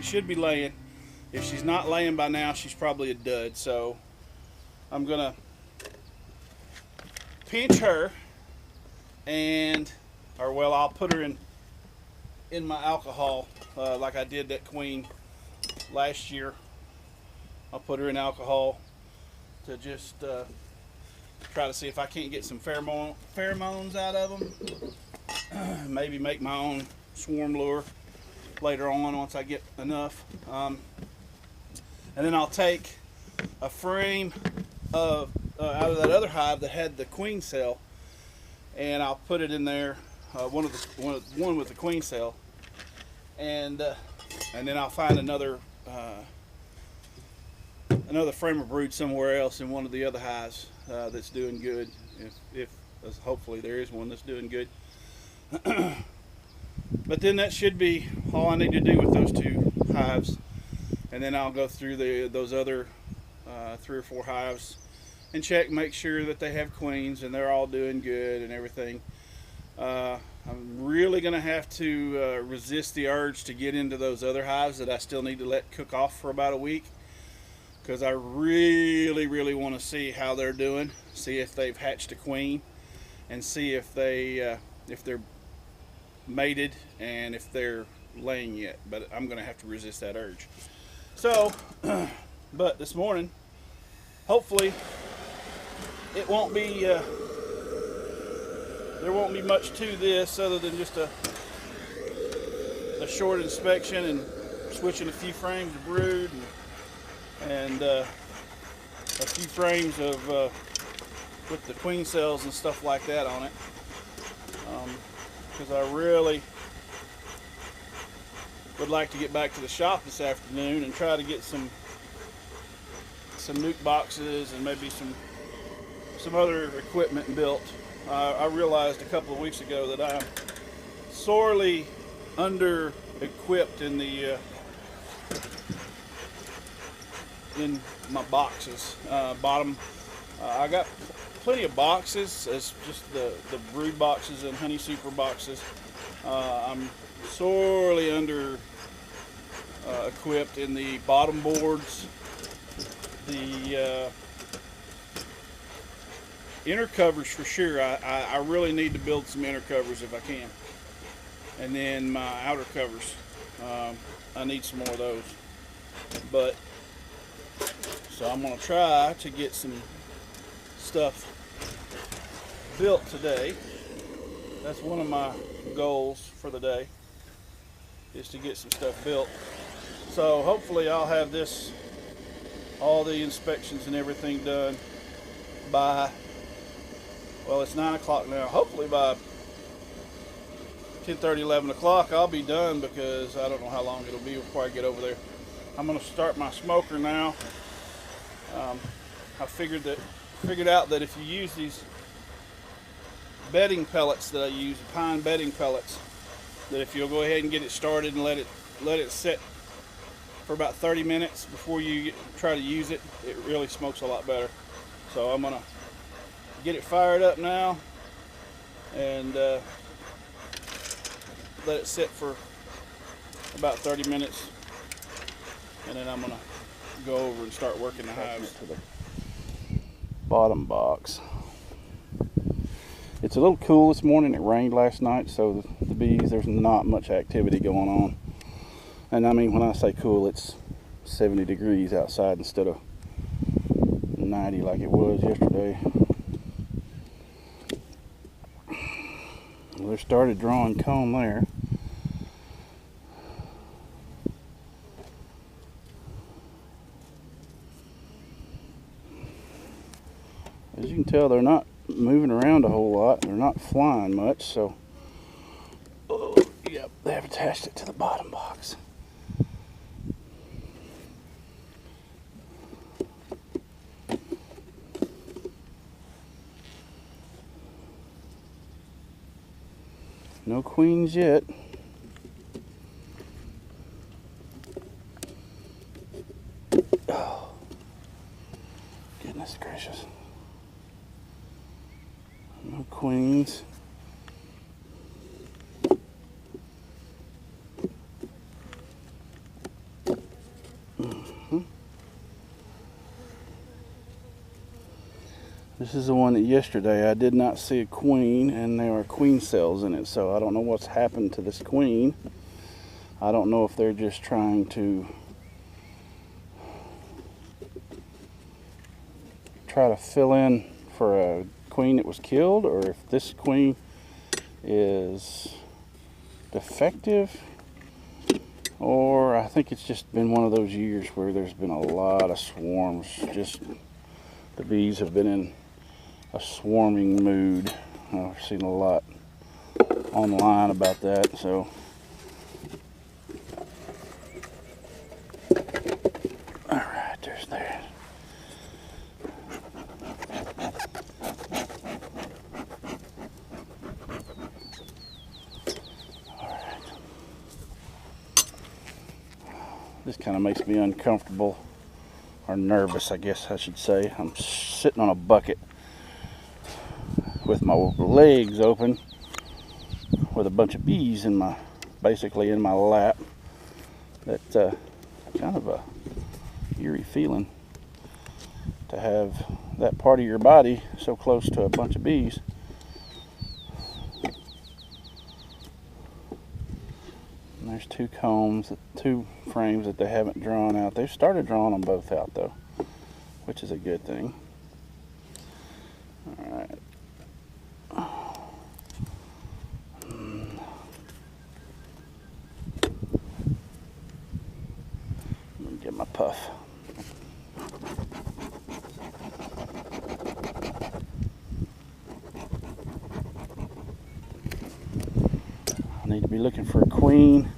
should be laying. If she's not laying by now, she's probably a dud. So I'm gonna pinch her, I'll put her in my alcohol like I did that queen last year. I'll put her in alcohol to just try to see if I can't get some pheromones out of them. Maybe make my own swarm lure later on once I get enough. And then I'll take a frame of out of that other hive that had the queen cell, and I'll put it in there, one with the queen cell, and then I'll find another frame of brood somewhere else in one of the other hives that's doing good. If hopefully there is one that's doing good. But then that should be all I need to do with those two hives, and then I'll go through those other 3 or 4 hives and check, make sure that they have queens and they're all doing good and everything. I'm really going to have to resist the urge to get into those other hives that I still need to let cook off for about a week, because I really want to see how they're doing, see if they've hatched a queen, and see if they're mated and if they're laying yet. But I'm going to have to resist that urge. So, but this morning, hopefully, it won't be. There won't be much to this other than just a short inspection and switching a few frames of brood and a few frames of with the queen cells and stuff like that on it. Because I really would like to get back to the shop this afternoon and try to get some nuke boxes and maybe some other equipment built. I realized a couple of weeks ago that I'm sorely under equipped in my boxes. I got plenty of boxes, as just the brood boxes and honey super boxes. I'm sorely under equipped in the bottom boards, the inner covers for sure. I really need to build some inner covers if I can, and then my outer covers, I need some more of those. But so I'm going to try to get some stuff built today. That's one of my goals for the day, is to get some stuff built. So hopefully I'll have all the inspections and everything done by, well, it's 9 o'clock now. Hopefully by 10:30, 11 o'clock I'll be done, because I don't know how long it'll be before I get over there. I'm going to start my smoker now. I figured out that if you use these bedding pellets that I use, the pine bedding pellets, that if you'll go ahead and get it started and let it sit for about 30 minutes before you try to use it, it really smokes a lot better. So I'm gonna get it fired up now and let it sit for about 30 minutes, and then I'm gonna go over and start working the hives. To the bottom box. It's a little cool this morning. It rained last night, so the bees, there's not much activity going on. And I mean, when I say cool, it's 70 degrees outside instead of 90 like it was yesterday. Well, they started drawing comb there. As you can tell, they're not moving around a whole lot. They're not flying much, so yep, they have attached it to the bottom box. No queens yet. Oh, goodness gracious. No queens. This is the one that yesterday I did not see a queen, and there are queen cells in it, so I don't know what's happened to this queen. I don't know if they're just trying to try to fill in for a queen that was killed, or if this queen is defective, or I think it's just been one of those years where there's been a lot of swarms. Just the bees have been in a swarming mood. I've seen a lot online about that, so all right, there's that. All right. This kind of makes me uncomfortable, or nervous, I guess I should say. I'm sitting on a bucket with my legs open with a bunch of bees in my, basically in my lap. That's kind of a eerie feeling to have that part of your body so close to a bunch of bees. And there's two combs, two frames that they haven't drawn out. They've started drawing them both out though, which is a good thing. All right. Let me get my puff. I need to be looking for a queen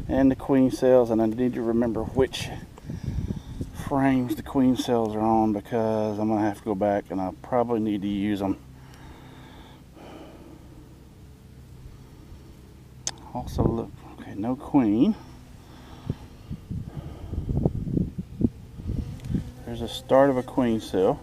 and the queen cells, and I need to remember which frames the queen cells are on, because I'm gonna have to go back and I probably need to use them. Also look, okay, no queen. There's a start of a queen cell.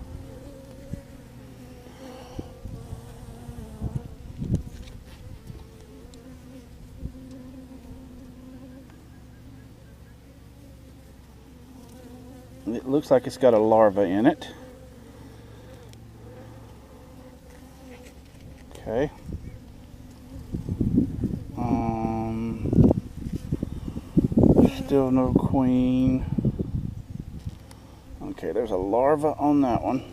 It looks like it's got a larva in it. Okay. Still no queen. Okay, there's a larva on that one.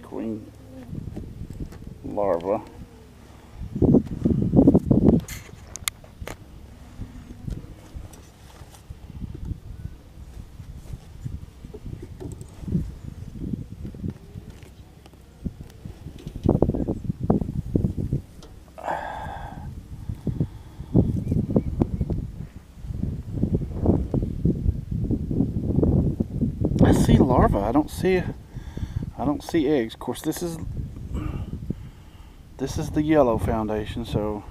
Queen larva. I see larva. I don't see eggs. Of course, this is the yellow foundation, so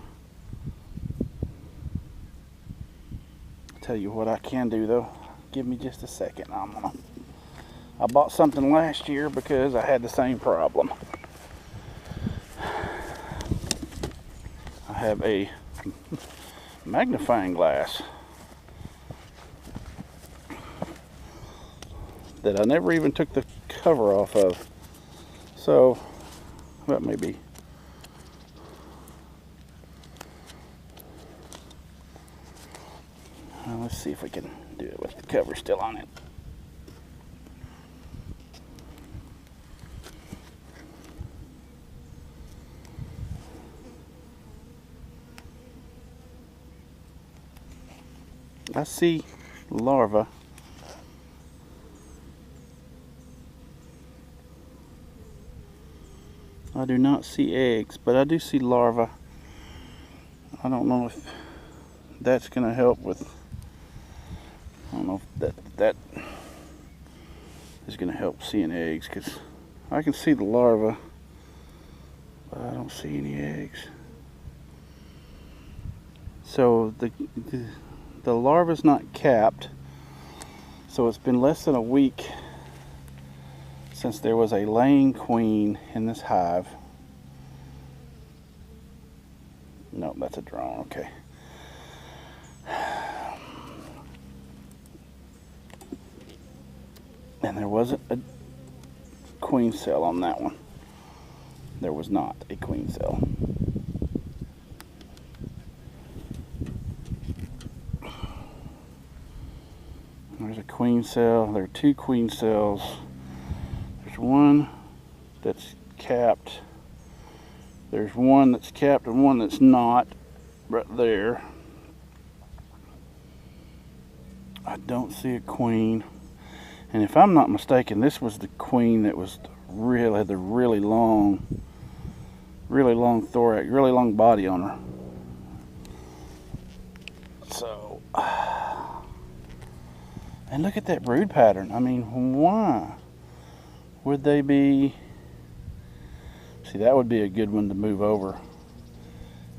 I'll tell you what I can do though. Give me just a second. I bought something last year because I had the same problem. I have a magnifying glass that I never even took the cover off of. So that may be. Let's see if we can do it with the cover still on it. I see larva. I do not see eggs, but I do see larva. I don't know if that's going to help with, I don't know if that is going to help seeing eggs, because I can see the larva, but I don't see any eggs. So the larva's not capped, so it's been less than a week since there was a laying queen in this hive. No, that's a drone, okay. And there wasn't a queen cell on that one. There was not a queen cell. There's a queen cell. There are two queen cells. There's one that's capped. There's one that's capped and one that's not, right there. I don't see a queen. And if I'm not mistaken, this was the queen that was really, had the really long thorax, really long body on her. So, and look at that brood pattern. I mean, why would they be? See, that would be a good one to move over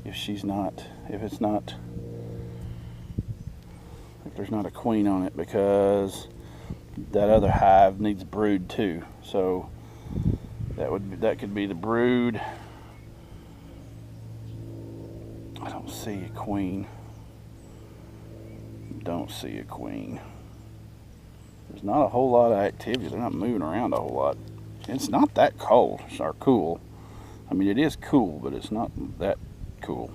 if she's not, if it's not, if there's not a queen on it, because that other hive needs brood too. So that could be the brood. I don't see a queen. Don't see a queen. There's not a whole lot of activity. They're not moving around a whole lot. It's not that cold or cool. I mean, it is cool, but it's not that cool.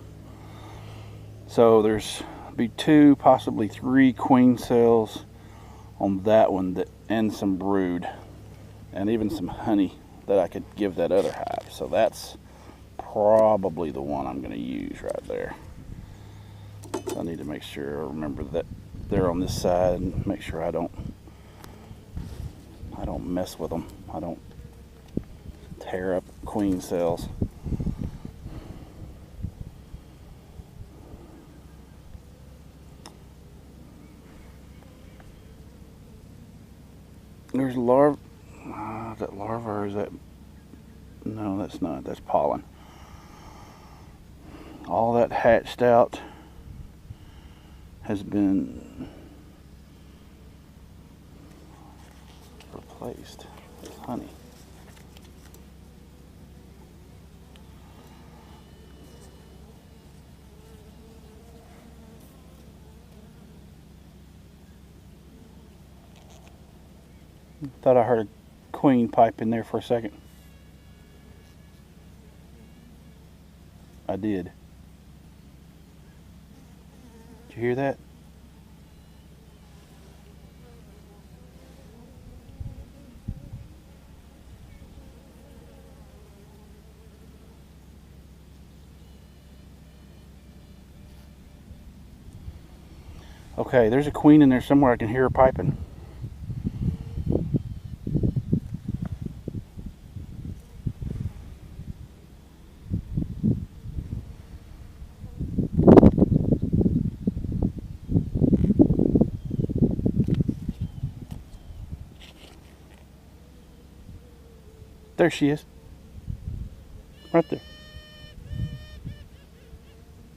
So there's be 2, possibly 3 queen cells on that one, that, and some brood, and even some honey that I could give that other hive. So that's probably the one I'm going to use right there. So I need to make sure I remember that they're on this side and make sure I don't mess with them. I don't tear up queen cells. There's larvae. Is that larva or is that? No, that's not. That's pollen. All that hatched out has been replaced with honey. Thought I heard a queen pipe in there for a second. I did. Did you hear that? Okay, there's a queen in there somewhere. I can hear her piping. There she is. Right there.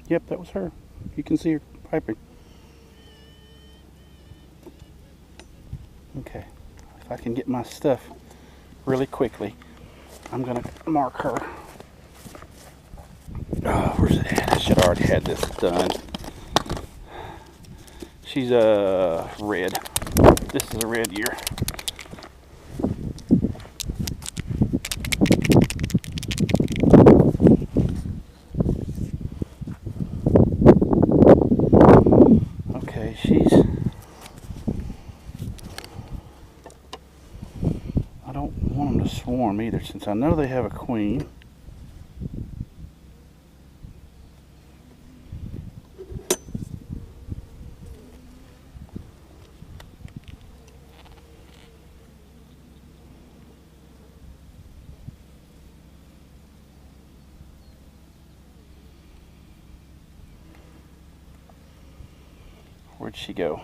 Yep, that was her. You can see her piping. Okay. If I can get my stuff really quickly, I'm going to mark her. Oh, where's it at? I should have already had this done. She's a red. This is a red ear. I don't want them to swarm either, since I know they have a queen. Where'd she go?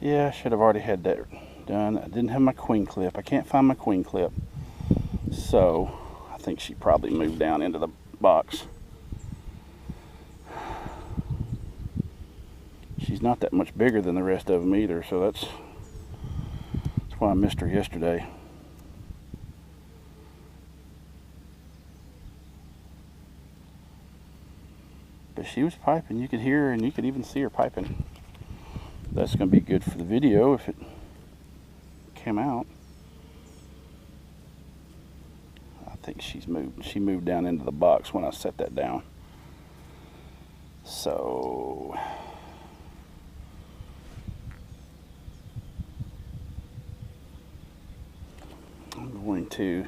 Yeah, I should have already had that done. I didn't have my queen clip. I can't find my queen clip. So, I think she probably moved down into the box. She's not that much bigger than the rest of them either, so that's why I missed her yesterday. But she was piping. You could hear her and you could even see her piping. That's going to be good for the video if it came out. think she's moved. She moved down into the box when I set that down. So I'm going to,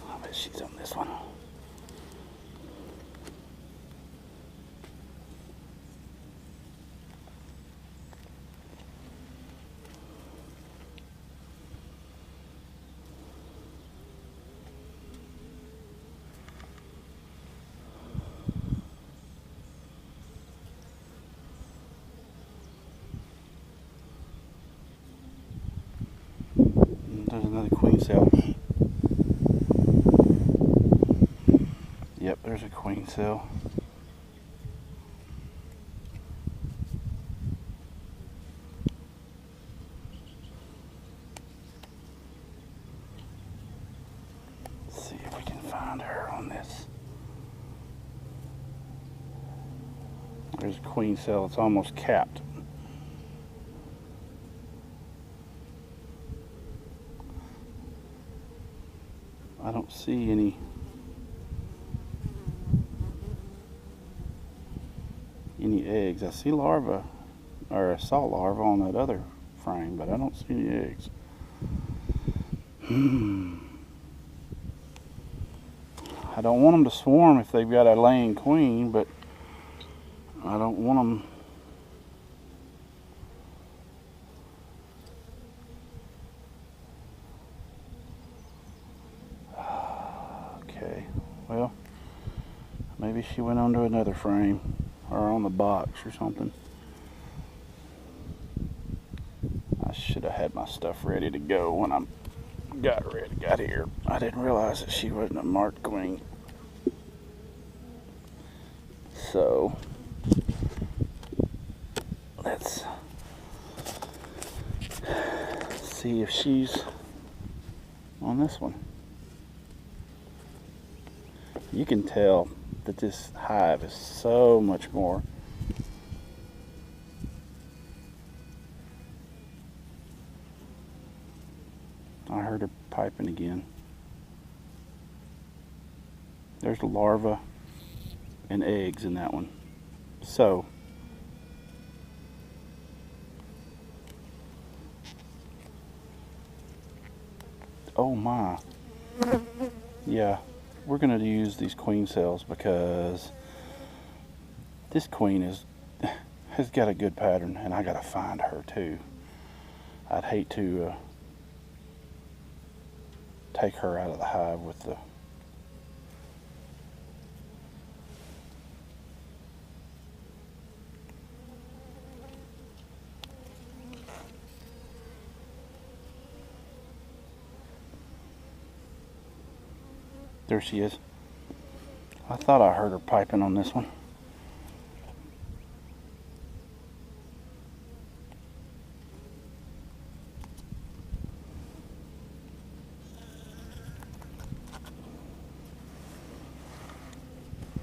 I bet she's on this one. There's another queen cell. Yep, there's a queen cell. Let's see if we can find her on this. There's a queen cell. It's almost capped. I don't see any eggs. I see larvae, or I saw larvae on that other frame, but I don't see any eggs. I don't want them to swarm if they've got a laying queen, but I don't want them. Okay, well, maybe she went onto another frame or on the box or something. I should have had my stuff ready to go when I got here. I didn't realize that she wasn't a marked queen. So let's see if she's on this one. You can tell that this hive is so much more. I heard her piping again. There's larvae and eggs in that one. So oh my. Yeah, we're going to use these queen cells because this queen has got a good pattern, and I got to find her too. I'd hate to take her out of the hive with the there she is. I thought I heard her piping on this one.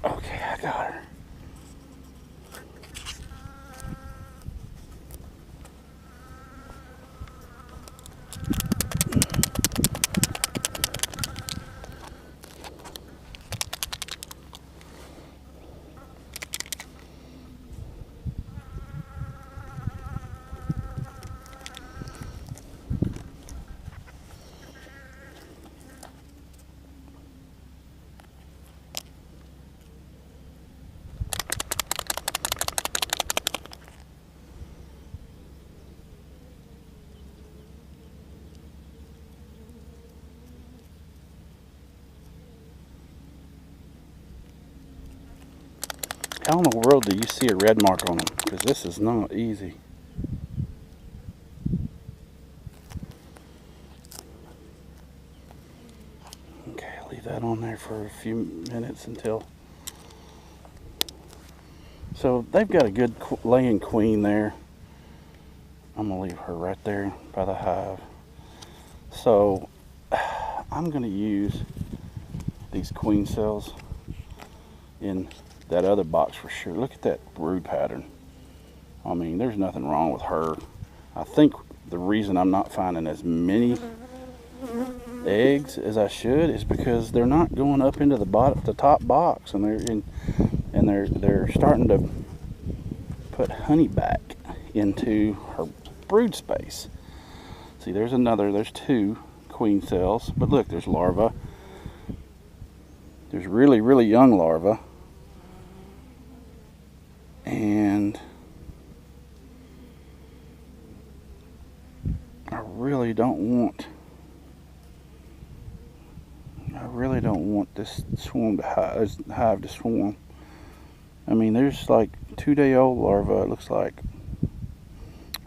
Okay, I got her. How in the world do you see a red mark on them? Because this is not easy. Okay, I'll leave that on there for a few minutes until. So they've got a good laying queen there. I'm going to leave her right there by the hive. So I'm going to use these queen cells in that other box for sure. Look at that brood pattern. I mean, there's nothing wrong with her. I think the reason I'm not finding as many eggs as I should is because they're not going up into the top box, and they're starting to put honey back into her brood space. See, there's two queen cells, but look, there's larvae. There's really young larvae, and I really don't want this swarm to hive to swarm. I mean, there's like 2-day-old larvae, it looks like,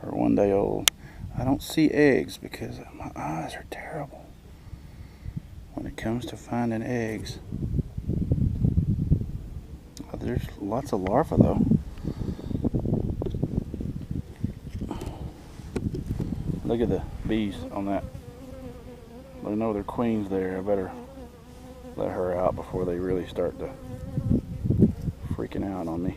or 1-day-old. I don't see eggs because my eyes are terrible when it comes to finding eggs. There's lots of larvae though. Look at the bees on that. They know their queen's there. I better let her out before they really start to freaking out on me.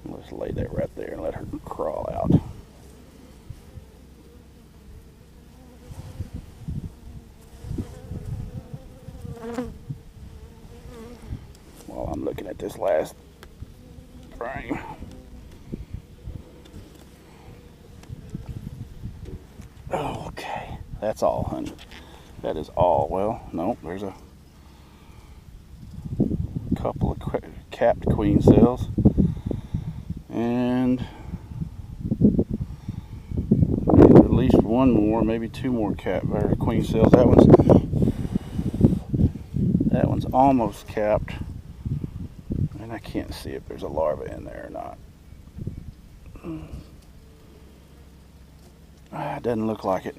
Let's lay that right there and let her crawl out. While I'm looking at this last frame. Okay, that's all, honey. That is all. Well, no, there's a couple of capped queen cells, and at least one more, maybe two more queen cells. That one's almost capped, and I can't see if there's a larva in there or not. It doesn't look like it,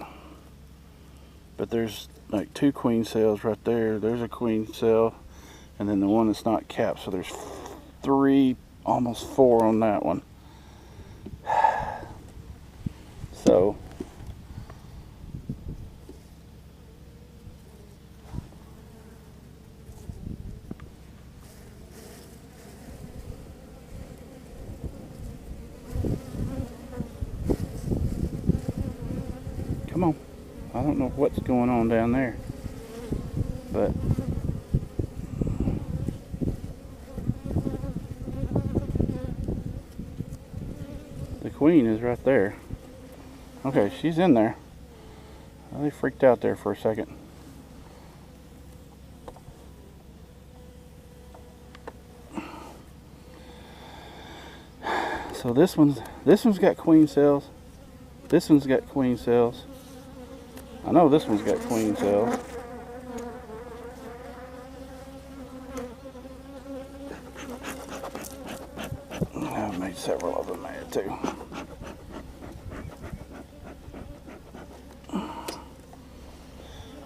but there's like 2 queen cells right there. There's a queen cell, and then the one that's not capped, so there's 3, almost 4 on that one. So come on. I don't know what's going on down there, but the queen is right there. Okay, she's in there. Well, they freaked out there for a second. So this one's got queen cells. This one's got queen cells. I know this one's got queen cells. I've made several of them mad too.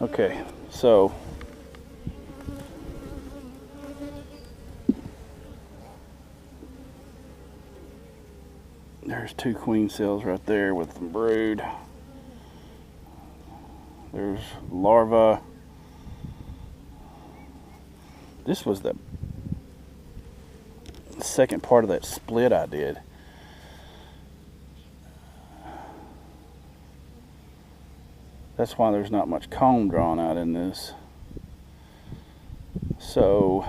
Okay, so there's 2 queen cells right there with the brood. There's larvae. This was the second part of that split I did. That's why there's not much comb drawn out in this. So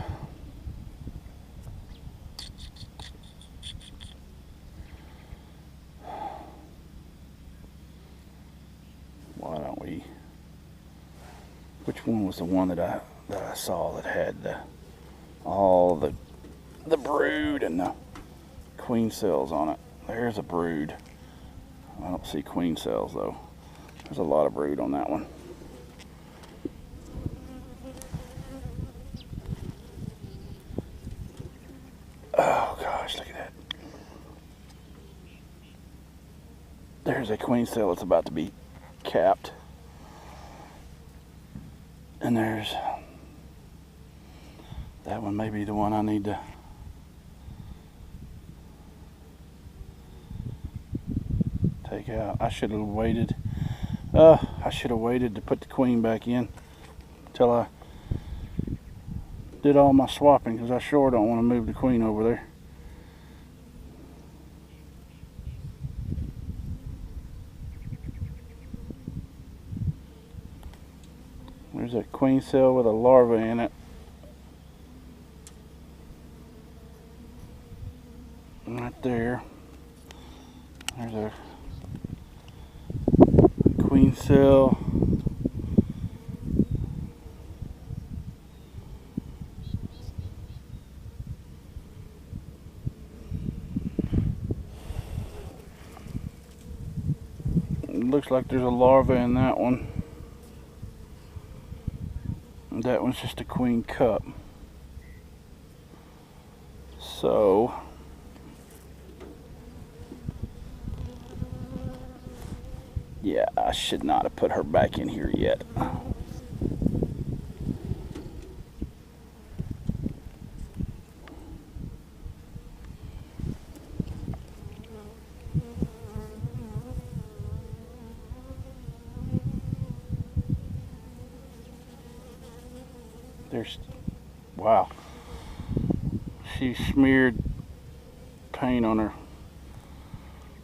why don't we, which one was the one that I saw that had all the brood and the queen cells on it? There's a brood. I don't see queen cells though. There's a lot of brood on that one. Oh gosh, look at that. There's a queen cell that's about to be capped. And there's that one, may be the one I need to take out. I should have waited. I should have waited to put the queen back in till I did all my swapping, because I sure don't want to move the queen over there. There's a queen cell with a larva in it. Right there. There's a queen cell. It looks like there's a larva in that one. That one's just a queen cup. So yeah, I should not have put her back in here yet. There's, wow, she smeared paint on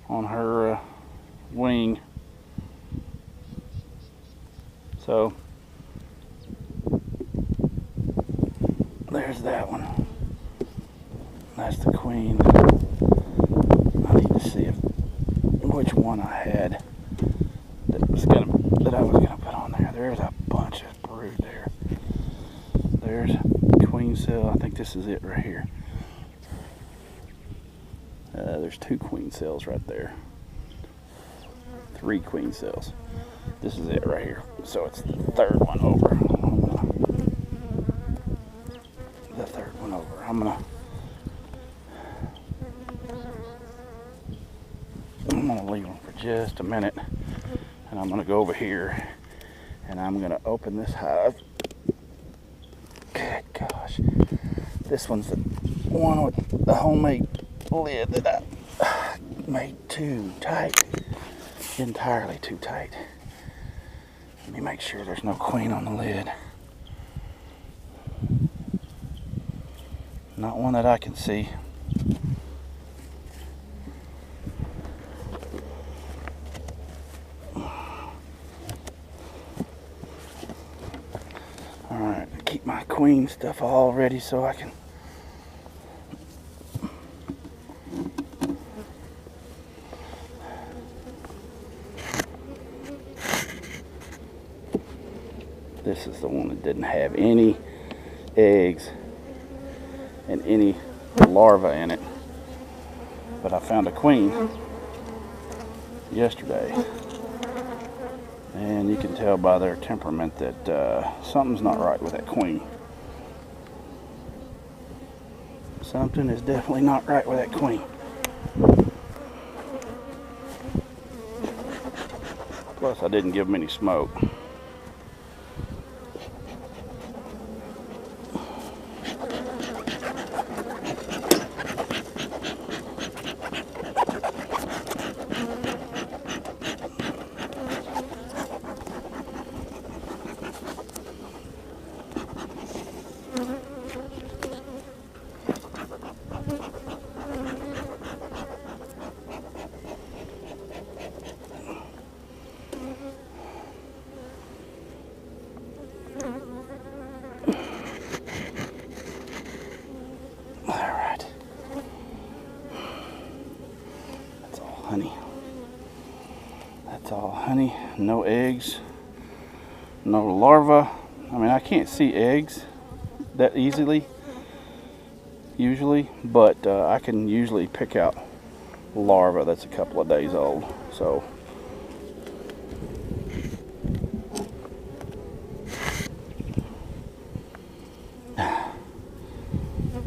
her wing. So there's that one. That's the queen. I need to see which one I had that I was gonna put on there. There's a bunch of brood there. There's queen cell. I think this is it right here. There's 2 queen cells right there. 3 queen cells. This is it right here. So it's the third one over. The third one over. I'm gonna leave them for just a minute, and I'm gonna go over here and I'm gonna open this hive. Good gosh. This one's the one with the homemade lid that I made too tight. Entirely too tight. Let me make sure there's no queen on the lid. Not one that I can see. Alright, keep my queen stuff all ready so I can This is the one that didn't have any eggs and any larvae in it. But I found a queen yesterday. And you can tell by their temperament that something's not right with that queen. Something is definitely not right with that queen. Plus, I didn't give them any smoke. Alright. That's all honey. That's all honey. No eggs. No larvae. I mean, I can't see eggs that easily, usually, but I can usually pick out larva that's a couple of days old. So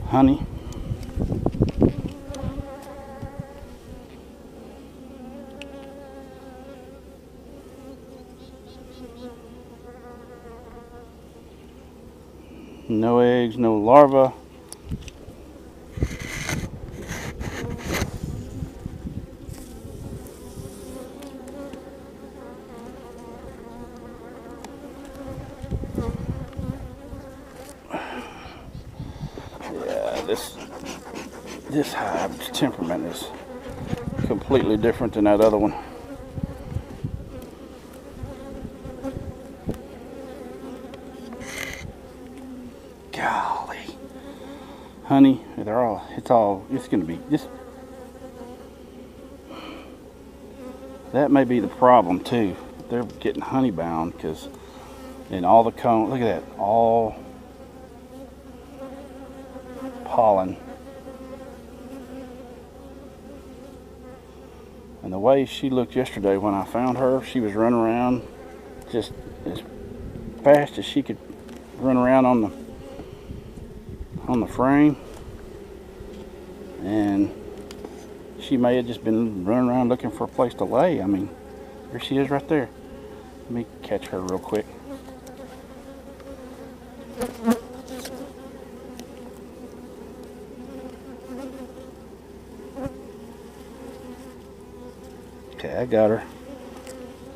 honey. No eggs, no larvae. this hive's temperament is completely different than that other one. Golly. Honey, it's gonna be this. That may be the problem too. They're getting honey bound because in all the comb, look at that, all pollen. And the way she looked yesterday when I found her, she was running around just as fast as she could run around on the frame, and she may have just been running around looking for a place to lay. I mean, here she is right there. Let me catch her real quick. Okay, I got her.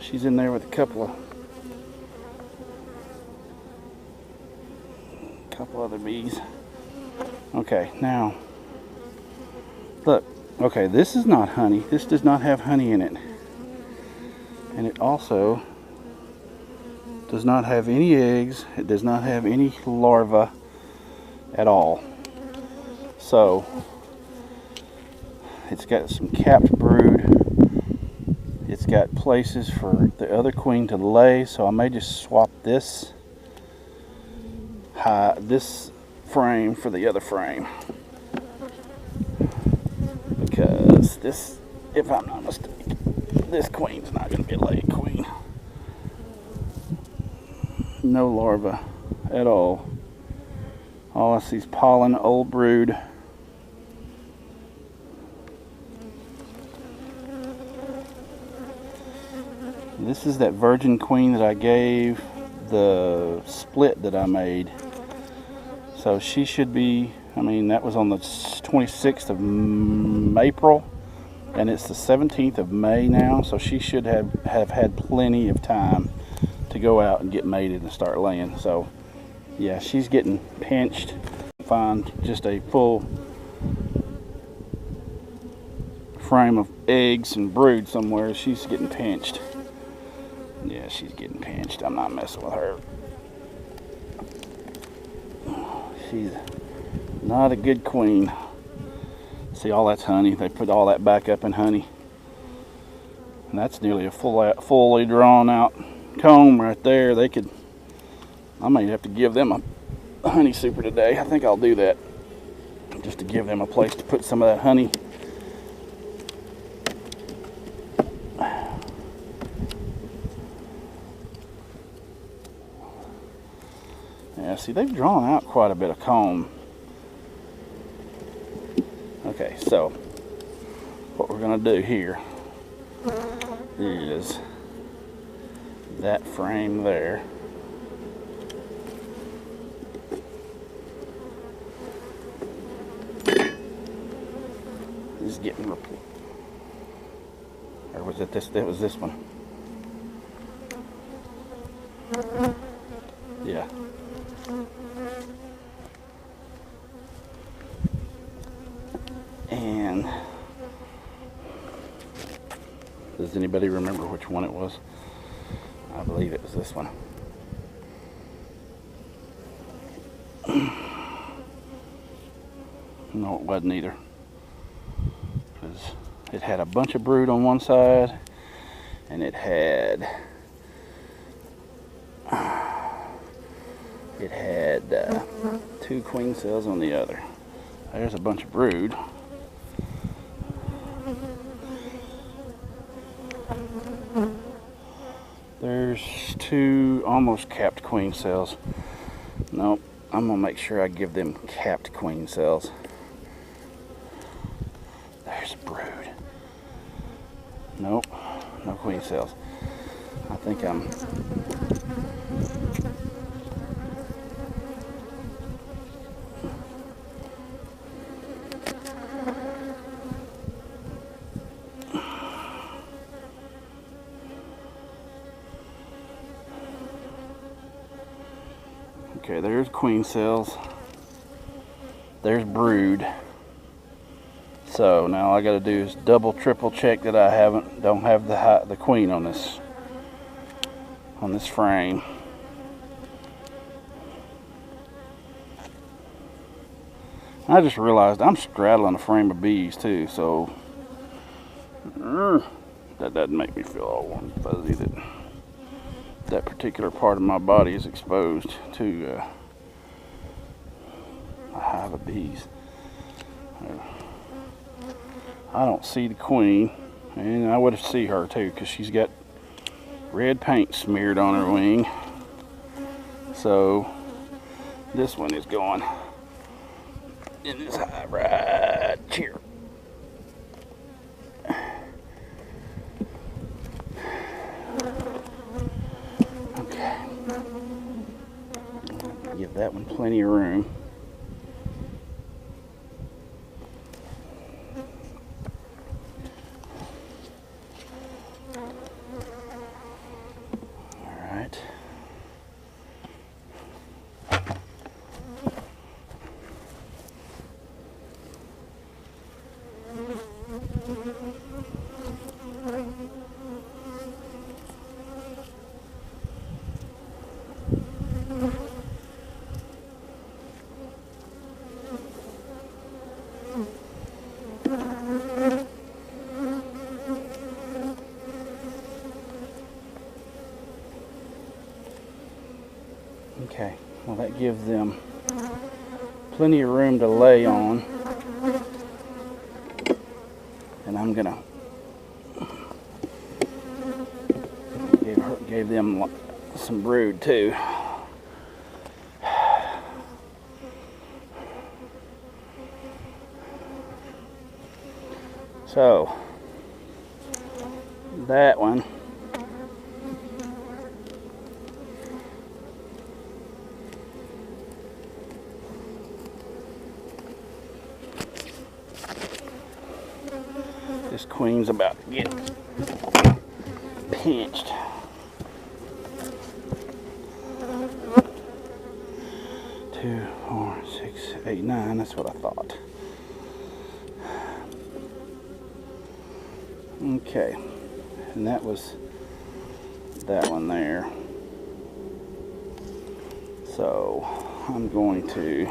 She's in there with a couple other bees. Okay, now look. Okay, this is not honey. This does not have honey in it, and it also does not have any eggs. It does not have any larvae at all. So it's got some capped brood. It's got places for the other queen to lay, so I may just swap this frame for the other frame, because this, if I'm not mistaken, this queen's not going to be a laying queen. No larva at all. All I see is pollen, old brood. This is that virgin queen that I gave the split that I made. So she should be, I mean, that was on the 26th of April, and it's the 17th of May now, so she should have had plenty of time to go out and get mated and start laying. So yeah, she's getting pinched. Find just a full frame of eggs and brood somewhere. She's getting pinched. Yeah, she's getting pinched. I'm not messing with her. She's not a good queen. See, all that's honey. They put all that back up in honey. And that's nearly a fully drawn out comb right there. I may have to give them a honey super today. I think I'll do that, just to give them a place to put some of that honey. Yeah, see, they've drawn out quite a bit of comb. Okay, so what we're going to do here is that frame there. Is getting replaced. Or was it this? It was this one. Yeah. And does anybody remember which one it was? I believe it was this one. No, it wasn't either. Because it had a bunch of brood on one side, and it had two queen cells on the other. There's a bunch of brood. There's two almost capped queen cells. Nope, I'm gonna make sure I give them capped queen cells. There's brood. Nope, no queen cells. I think I'm... Okay, there's queen cells. there's brood. So now all I got to do is double, triple check that I don't have the queen on this frame. I just realized I'm straddling a frame of bees too, so that doesn't make me feel all warm and fuzzy that particular part of my body is exposed to a hive of bees. I don't see the queen, and I would see her too because she's got red paint smeared on her wing. So this one is going in this hive right here. Okay, give that one plenty of room. Okay, well that gives them plenty of room to lay on, and I'm gonna gave them some brood too. So that one this queen's about to get pinched. Two, 4, 6, 8, 9. That's what I thought. Okay, and that was that one there. So I'm going to,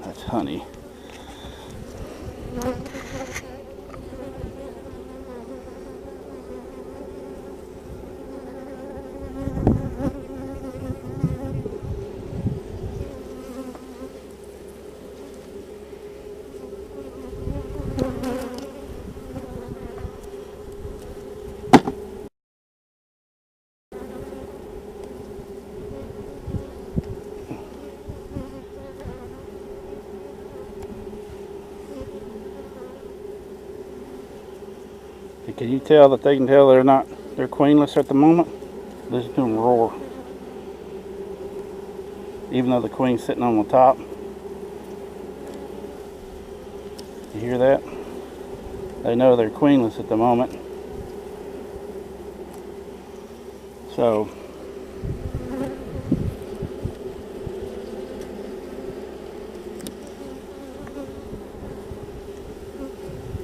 that's honey. Can you tell that they can tell they're queenless at the moment? Listen to them roar. Even though the queen's sitting on the top. You hear that? They know they're queenless at the moment. So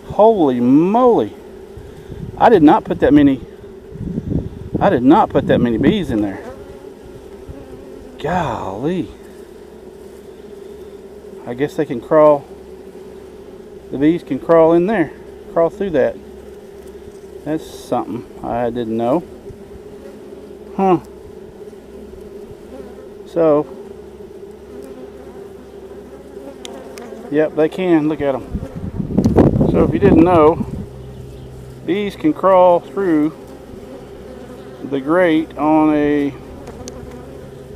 holy moly. I did not put that many bees in there. Golly. I guess they can crawl. The bees can crawl in there. Crawl through that. That's something I didn't know. Huh. So. Yep, they can. Look at them. So if you didn't know, bees can crawl through the grate on a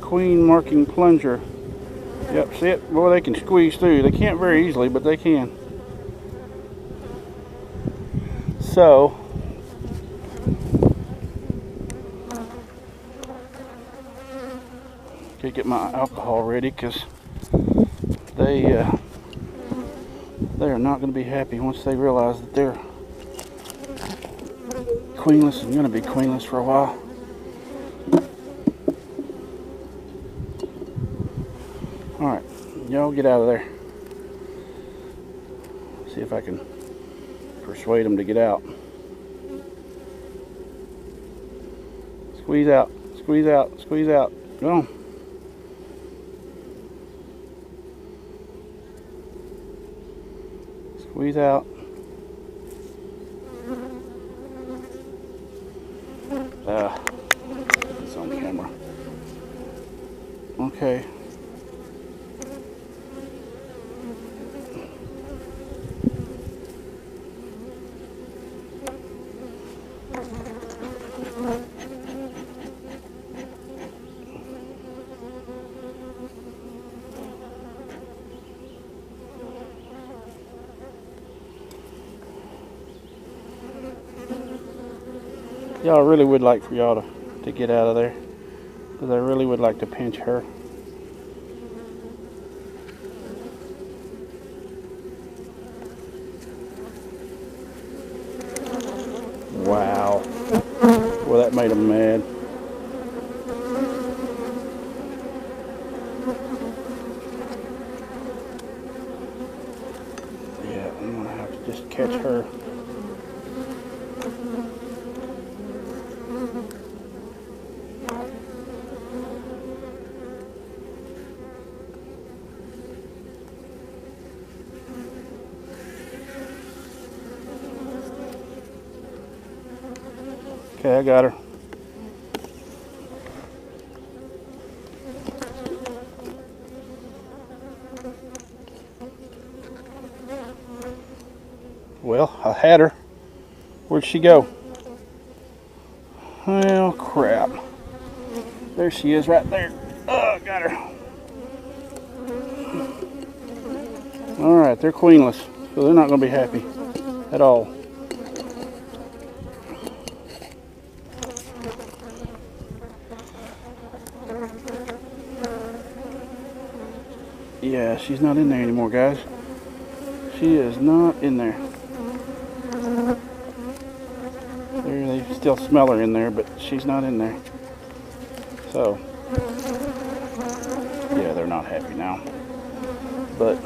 queen marking plunger. Yep, see it? Boy, they can squeeze through. They can't very easily, but they can. So, gotta get my alcohol ready because they are not going to be happy once they realize that they're queenless and going to be queenless for a while. Alright, y'all get out of there. See if I can persuade them to get out. Squeeze out, squeeze out, squeeze out. Go on. Squeeze out. It's on camera. Okay. Y'all really would like for y'all to get out of there, because I really would like to pinch her. Wow. Well, that made them mad. Yeah, I'm gonna have to just catch her. Okay, I got her. Well, I had her. Where'd she go? Well, crap. There she is right there. Oh, got her. Alright, they're queenless, so they're not going to be happy at all. Yeah, she's not in there anymore, guys. She is not in there. They still smell her in there, but she's not in there. So, yeah, they're not happy now. But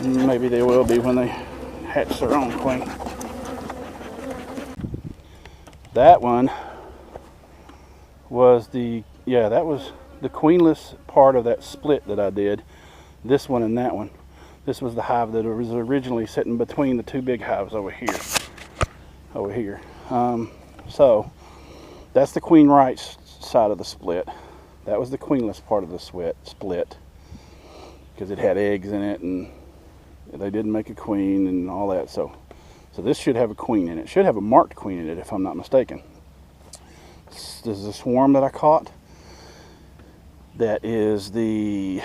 maybe they will be when they hatch their own queen. That one was that was the queenless part of that split that I did. This one and that one. This was the hive that was originally sitting between the two big hives over here. So that's the queen right side of the split. That was the queenless part of the split, because it had eggs in it and they didn't make a queen and all that. So this should have a queen in it. It should have a marked queen in it, if I'm not mistaken. This is a swarm that I caught. That is the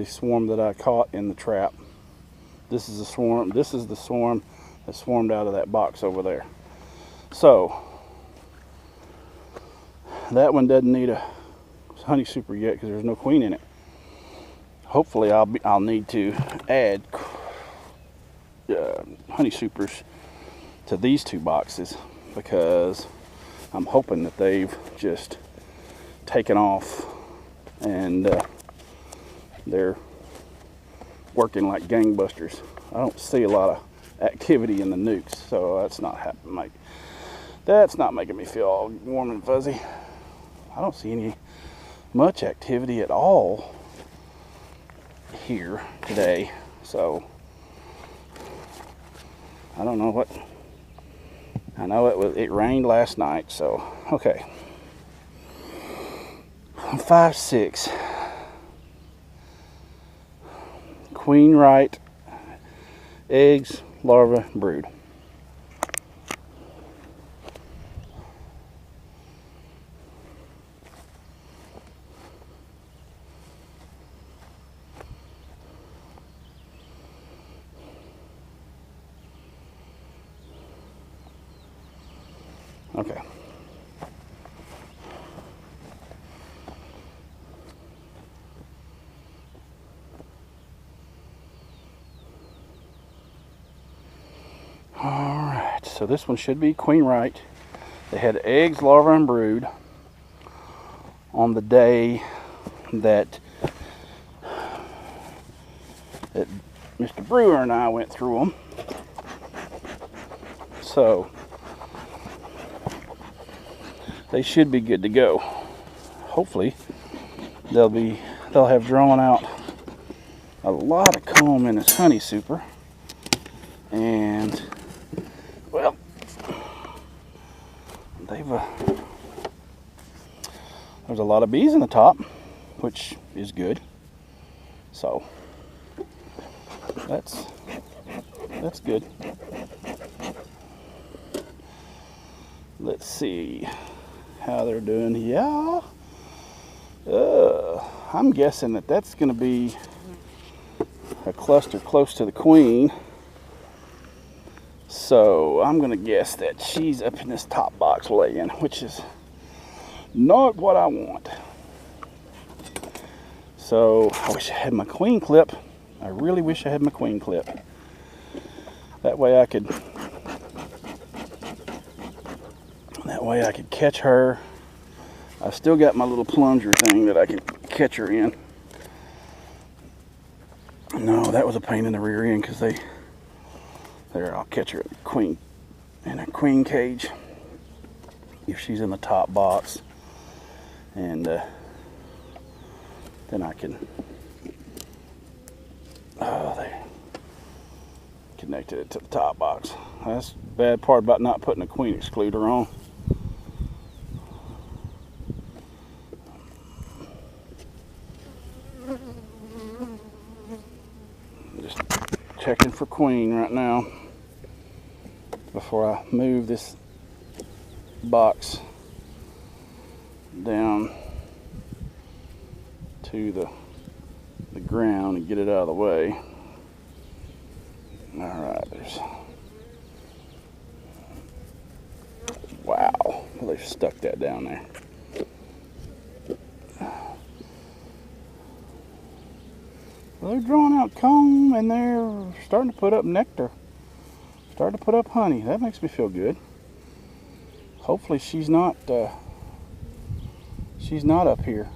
swarm that I caught in the trap. This is the swarm. This is the swarm that swarmed out of that box over there. So that one doesn't need a honey super yet because there's no queen in it. Hopefully I'll need to add honey supers to these two boxes, because I'm hoping that they've just taken off and they're working like gangbusters. I don't see a lot of activity in the nukes, so that's not making me feel all warm and fuzzy. I don't see much activity at all here today, so I don't know what. I know it rained last night, so okay. 5-6 queen right, eggs, larva, brood. Okay. All right, so this one should be queen right. They had eggs, larvae, and brood on the day that Mr. Brewer and I went through them. So they should be good to go. Hopefully they'll have drawn out a lot of comb in this honey super, and well, there's a lot of bees in the top, which is good. So that's good. Let's see how they're doing. Yeah, I'm guessing that that's going to be a cluster close to the queen. So I'm going to guess that she's up in this top box laying, which is not what I want. So I wish I had my queen clip. I really wish I had my queen clip. That way I could catch her. I've still got my little plunger thing that I can catch her in. No, that was a pain in the rear end, because there, I'll catch her in a queen cage if she's in the top box, and then I can they connected it to the top box. That's the bad part about not putting a queen excluder on. Just checking for queen right now before I move this box down to the ground and get it out of the way. Alright, wow, well, they've stuck that down there. Well, they're drawing out comb, and they're starting to put up nectar, starting to put up honey. That makes me feel good. Hopefully she's not up here.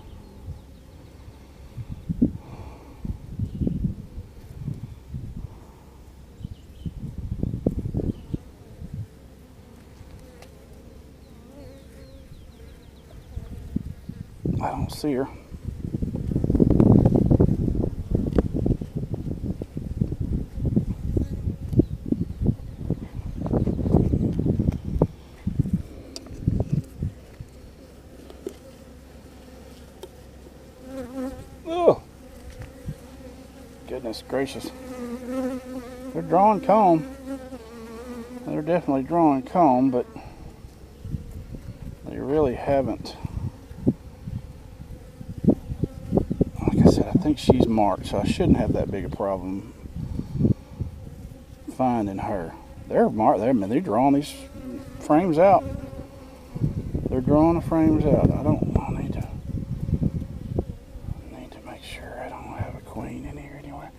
I don't see her. Oh, goodness gracious. They're drawing comb. They're definitely drawing comb, but they really haven't. Like I said, I think she's marked, so I shouldn't have that big a problem finding her. They're marked. They're drawing these frames out. They're drawing the frames out. I need to make sure I don't have a queen in here anywhere.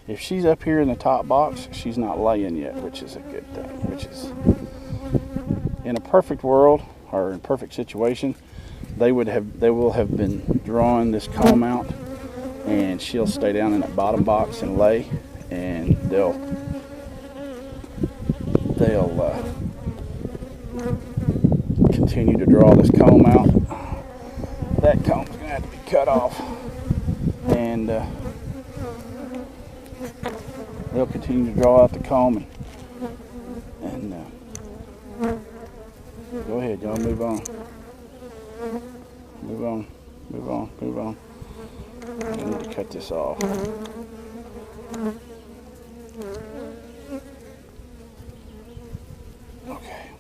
If she's up here in the top box, she's not laying yet, which is a good thing. Which is, in a perfect world or in a perfect situation, they will have been drawing this comb out, and she'll stay down in that bottom box and lay, and they'll continue to draw this comb out. That comb's gonna have to be cut off, and they'll continue to draw out the comb, and go ahead, y'all, move on. Move on, move on, move on. I need to cut this off. Okay.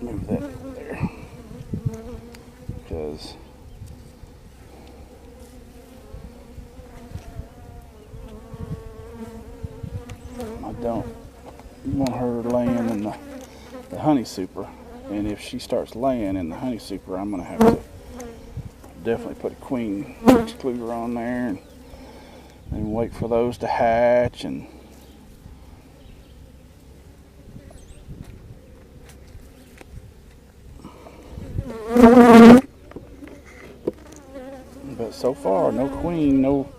Move that there. Because I don't want her laying in the honey super. And if she starts laying in the honey super, I'm going to have to definitely put a queen excluder on there and wait for those to hatch. And so far, no queen, no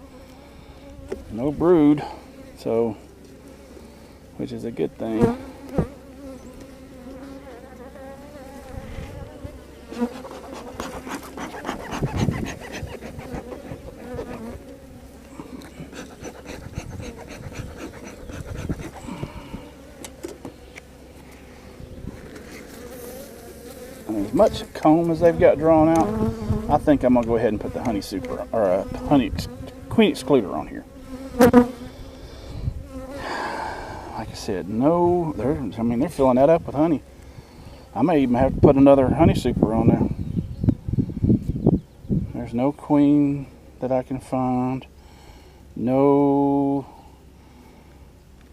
brood, so, which is a good thing. As much comb as they've got drawn out, I think I'm gonna go ahead and put the honey super or a queen excluder on here. Like I said, no, they're filling that up with honey. I may even have to put another honey super on there. There's no queen that I can find. No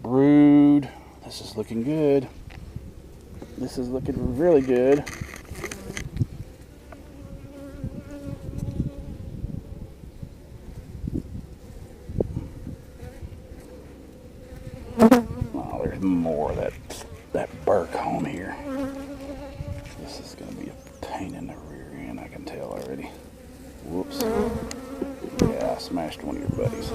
brood. This is looking good. This is looking really good. Oh, there's more of that burr comb here. This is going to be a pain in the rear end, I can tell already. Whoops. Yeah, I smashed one of your buddies.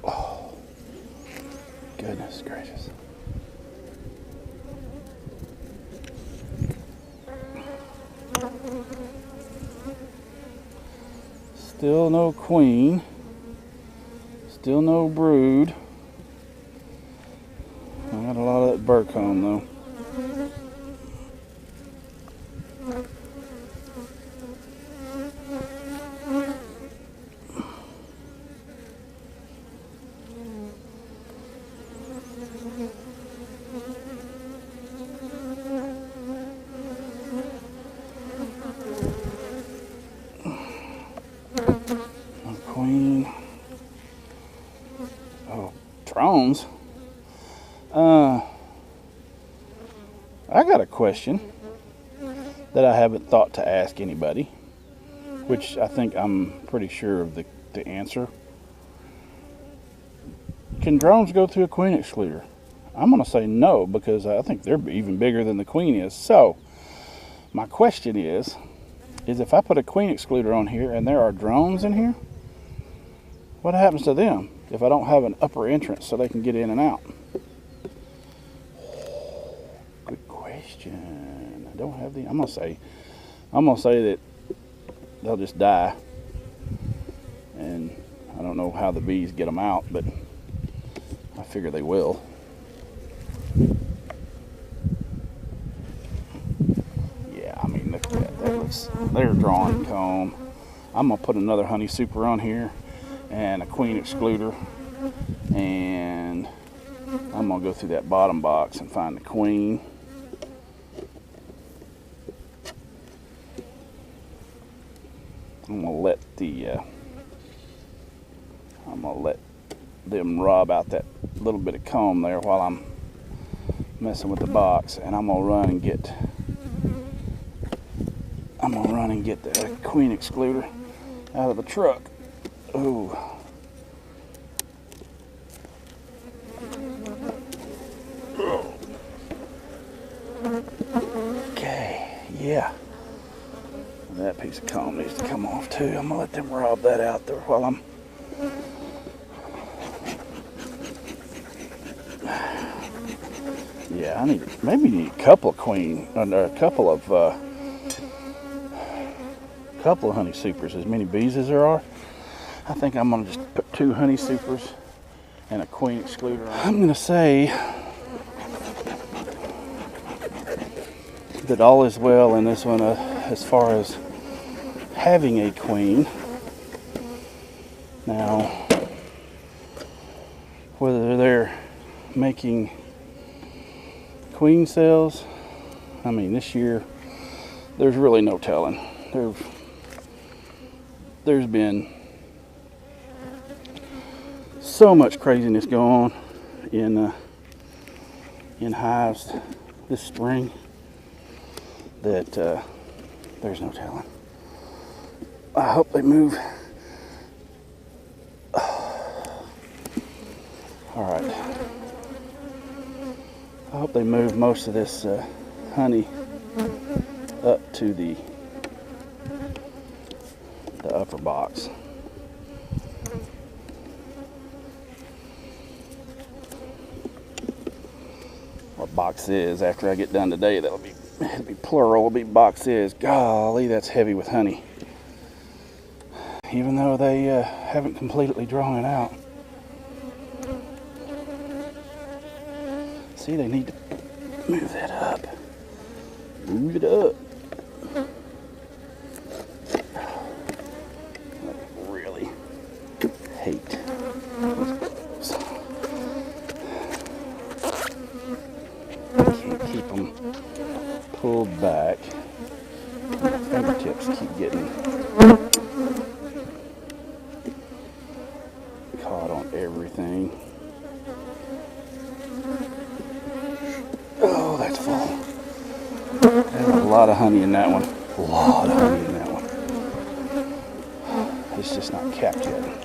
Oh, goodness gracious. Still no queen. Still no brood. I got a lot of that burr comb though. Queen. Oh, drones. I got a question that I haven't thought to ask anybody, which I think I'm pretty sure of the answer. Can drones go through a queen excluder? I'm going to say no, because I think they're even bigger than the queen is. So, my question is if I put a queen excluder on here and there are drones in here, what happens to them if I don't have an upper entrance so they can get in and out? Good question. I don't have the. I'm gonna say that they'll just die, and I don't know how the bees get them out, but I figure they will. Yeah, I mean, look at that. That looks. They're drawing comb. I'm gonna put another honey super on here and a queen excluder, and I'm gonna go through that bottom box and find the queen. I'm gonna let them rob out that little bit of comb there while I'm messing with the box, and I'm gonna run and get the queen excluder out of the truck. Ooh. Okay, yeah. That piece of comb needs to come off too. I'm gonna let them rob that out there while I'm. Yeah, I maybe need a couple of queen, or a couple of honey supers, as many bees as there are. I think I'm gonna just put 2 honey supers and a queen excluder on. I'm gonna say that all is well in this one as far as having a queen. Now, whether they're making queen cells, I mean, this year there's really no telling. There's been so much craziness going on in hives this spring that there's no telling. I hope they move. All right. I hope they move most of this honey up to the upper box. Or box is. After I get done today, it'll be plural. It'll be box is. Golly, that's heavy with honey. Even though they haven't completely drawn it out. See, they need to move that up. Move it up. I really hate those. I can't keep them pulled back. My fingertips keep getting caught on everything. Oh, that's full. There's a lot of honey in that one. A lot of honey in that one. It's just not capped yet.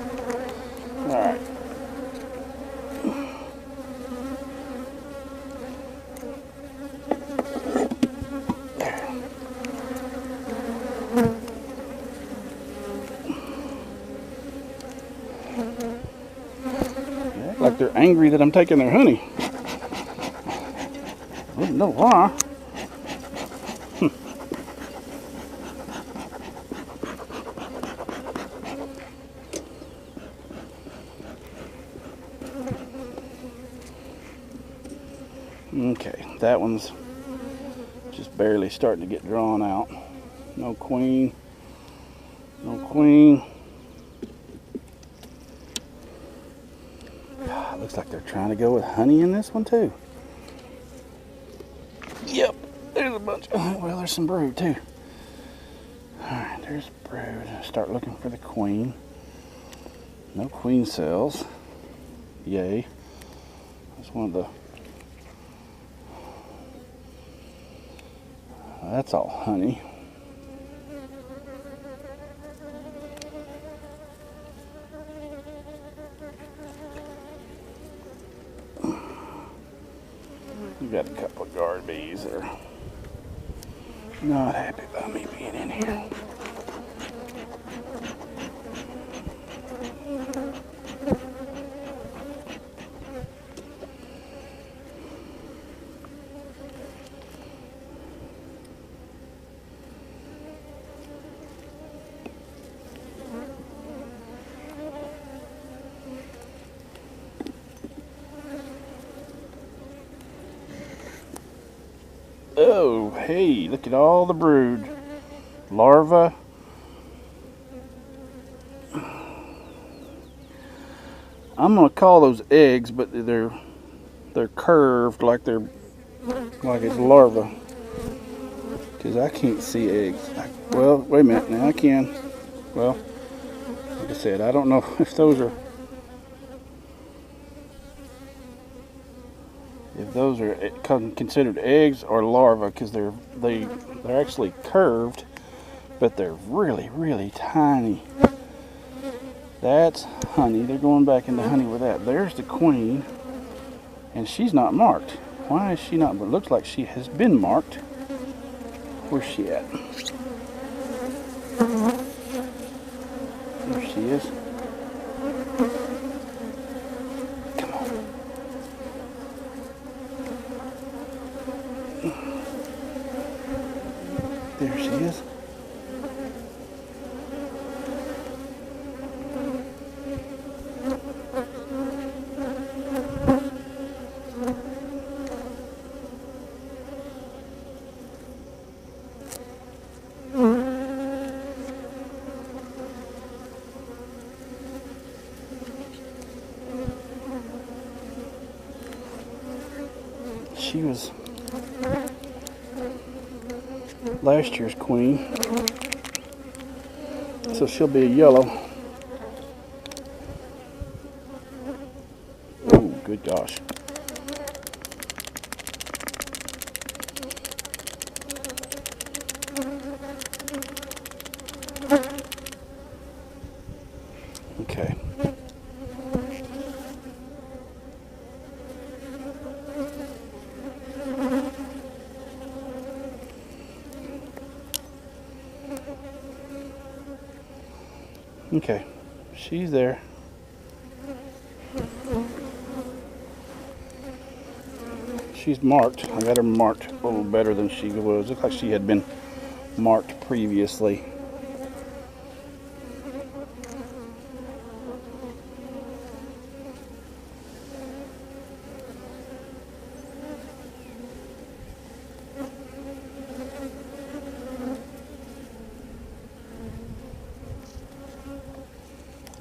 Alright. They act like they're angry that I'm taking their honey. I don't know why. Okay, that one's just barely starting to get drawn out. No queen. No queen. Looks like they're trying to go with honey in this one too. Yep, there's a bunch. Well, there's some brood too. Alright, there's brood. Start looking for the queen. No queen cells. Yay. That's one of the... That's all honey. We've got a couple of guard bees that are not happy about me being in here. Oh, hey, look at all the brood. Larvae. I'm going to call those eggs, but they're curved like it's larvae. Because I can't see eggs. Well, wait a minute, now I can. Well, like I said, I don't know if those are considered eggs or larvae, because they're actually curved, but they're really, really tiny. That's honey. They're going back into honey with that. There's the queen, and she's not marked. Why is she not? But it looks like she has been marked. Where's she at? There she is. Come on. There she is. She was last year's queen, so she'll be a yellow. Oh, good gosh. Okay. Okay, she's there. She's marked. I got her marked a little better than she was. Looks like she had been marked previously.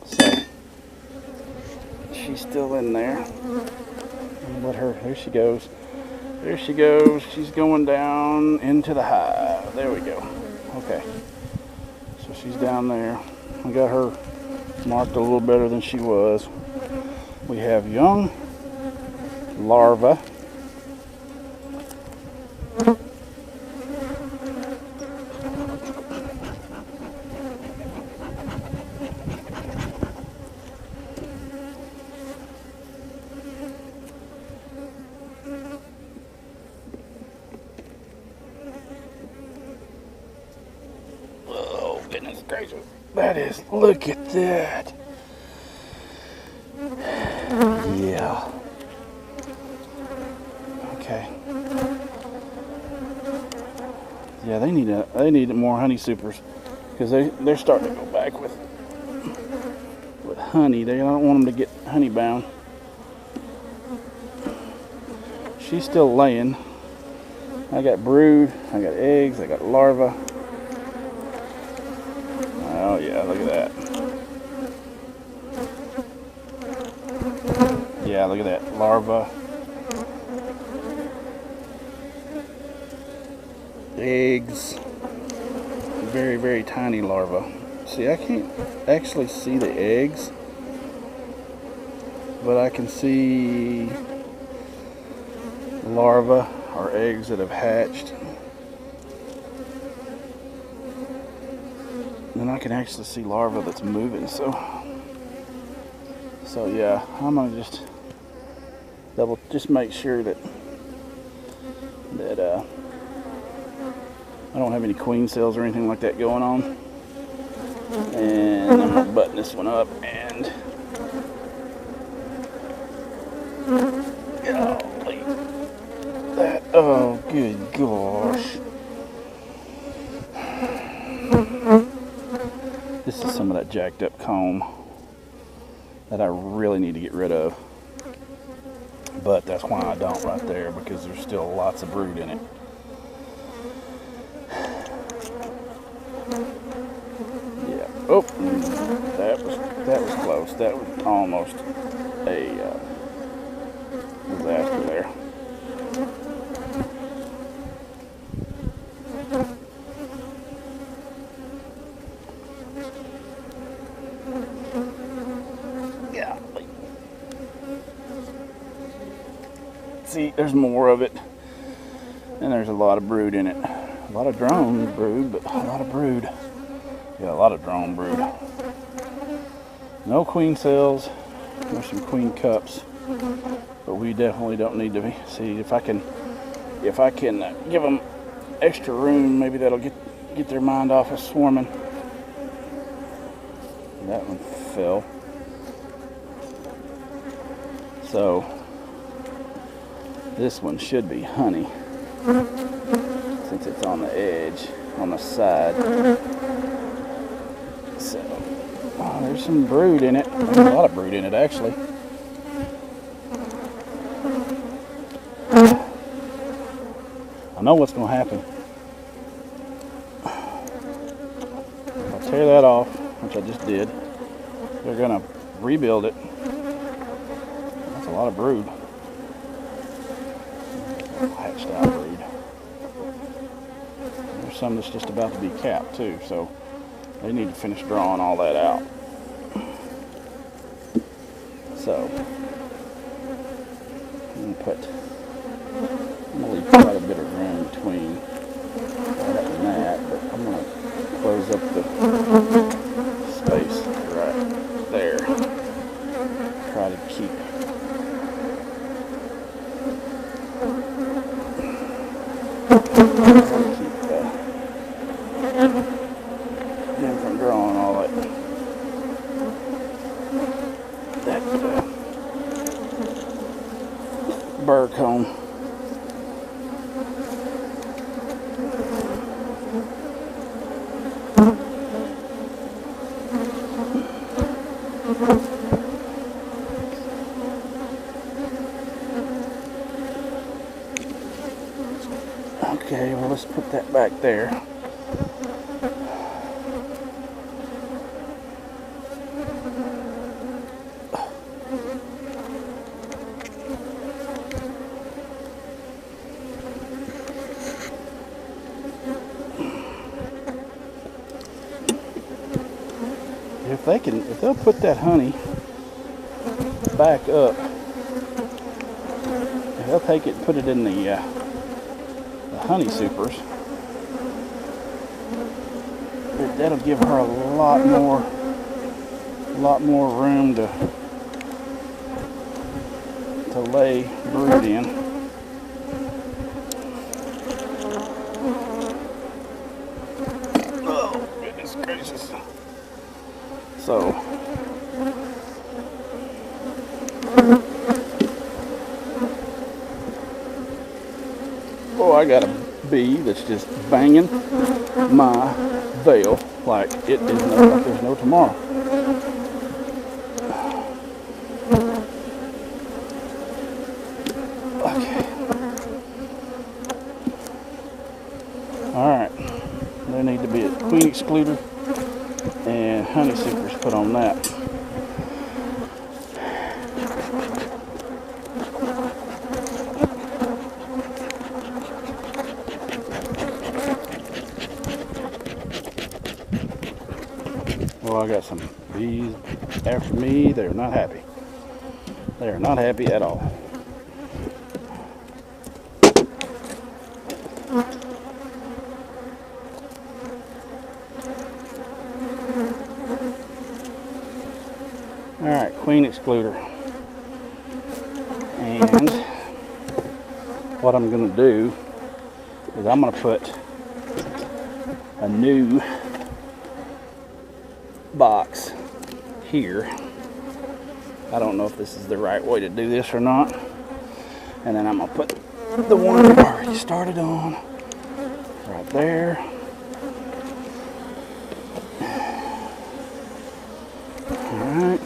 So she's still in there. Let her, there she goes. There she goes. She's going down into the hive. There we go. Okay. So she's down there. I got her marked a little better than she was. We have young larva. Oh, goodness gracious. That is, look at that. Yeah. Okay. Yeah, they need more honey supers because they're starting to go back with honey. They don't want them to get honey bound. She's still laying. I got brood, I got eggs, I got larvae. Oh yeah, look at that. Yeah, look at that. Larva. Eggs. Very, very tiny larva. See, I can't actually see the eggs, but I can see larvae or eggs that have hatched. And I can actually see larvae that's moving. So yeah, I'm gonna just make sure that I don't have any queen cells or anything like that going on. And I'm gonna button this one up and golly, that, oh good gosh. This is some of that jacked up comb that I really need to get rid of. But that's why I don't right there, because there's still lots of brood in it. Yeah. Oh, that was close. That was almost a disaster there. Yeah. See, there's more of it, and there's a lot of brood in it. A lot of drone brood, but a lot of brood. Yeah, a lot of drone brood. No queen cells. There's some queen cups, but we definitely don't need to be. See, if I can give them extra room, maybe that'll get their mind off of swarming. That one fell. So this one should be honey, since it's on the edge, on the side. So, oh, there's some brood in it. There's a lot of brood in it, actually. I know what's going to happen. If I tear that off, which I just did, they're going to rebuild it. That's a lot of brood. Hatched out brood. There's some that's just about to be capped too, so they need to finish drawing all that out. So I'm gonna leave quite a bit of room between that and that, but I'm gonna close up the space right there. Try to keep them from drawing all that Okay, well, let's put that back there. If they'll put that honey back up, if they'll take it and put it in the honey supers, that'll give her a lot more room to lay brood in. Oh, goodness gracious. So, oh, I got a bee that's just banging my veil like there's no tomorrow. Okay. All right. There need to be a queen excluder and honey supers put on that. Well, I got some bees after me. They're not happy. They are not happy at all. All right, queen excluder. And what I'm going to do is I'm going to put a new box here. I don't know if this is the right way to do this or not. And then I'm going to put the one I've already started on right there. Alright.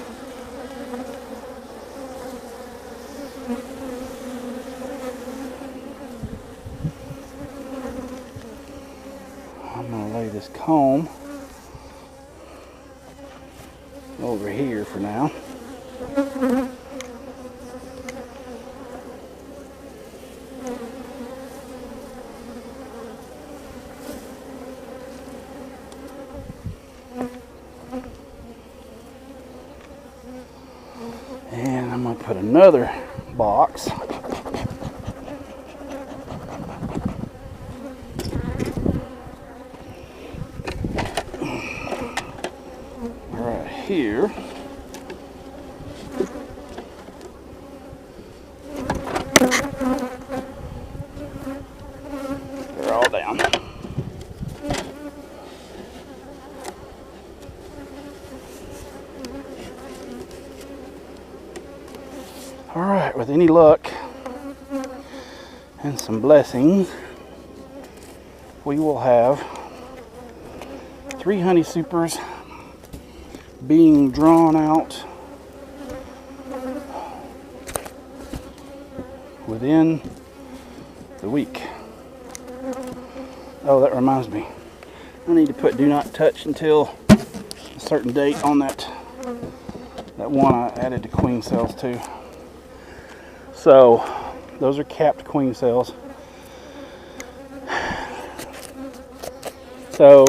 I'm going to lay this comb over here for now. And I'm going to put another box right here. They're all down. All right, with any luck and some blessings, we will have 3 honey supers being drawn out within the week. Oh, that reminds me. I need to put do not touch until a certain date on that one I added to queen cells too. So those are capped queen cells. So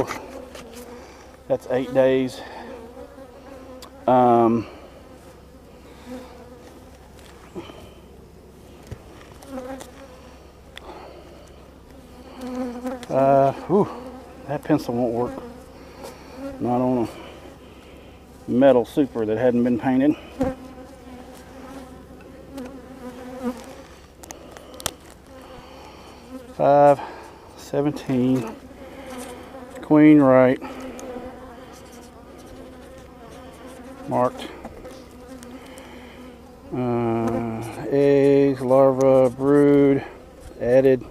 that's 8 days. That pencil won't work. Not on a metal super that hadn't been painted. Five, 17, queen right, marked, eggs, larva, brood, added,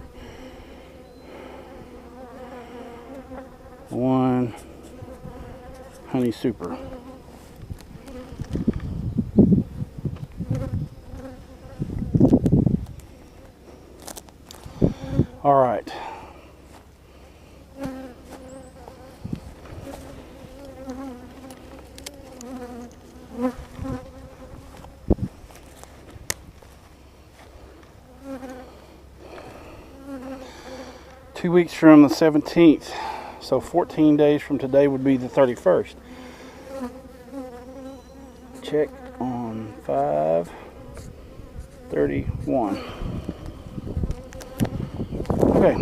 1 honey super. All right, 2 weeks from the 17th. So 14 days from today would be the 31st. Check on 5/31. Okay.